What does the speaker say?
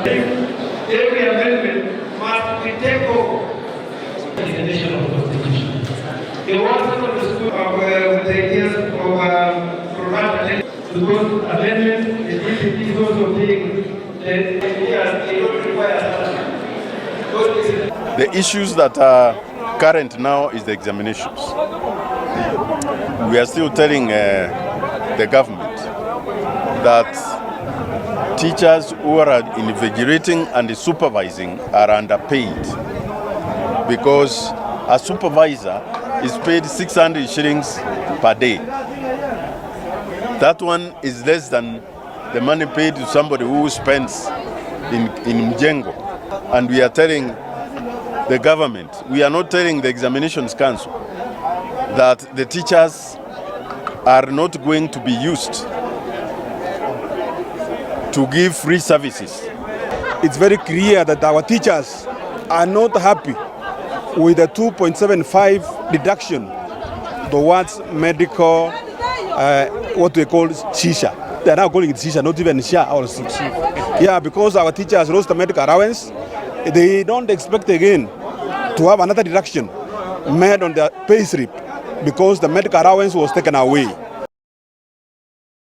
Every amendment must be taken the definition of constitution. The working of the school with the ideas of program because amendment is also being the issues that are current now is the examinations. We are still telling the government that teachers who are invigilating and supervising are underpaid because a supervisor is paid 600 shillings per day. That one is less than the money paid to somebody who spends in Mjengo. And we are telling the government, we are not telling the examinations council that the teachers are not going to be used to give free services. It's very clear that our teachers are not happy with the 2.75 reduction towards medical, what we call SHA. They are now calling it SHA, not even SHA or SHA. Yeah, because our teachers lost the medical allowance, they don't expect again to have another reduction made on their pay slip because the medical allowance was taken away.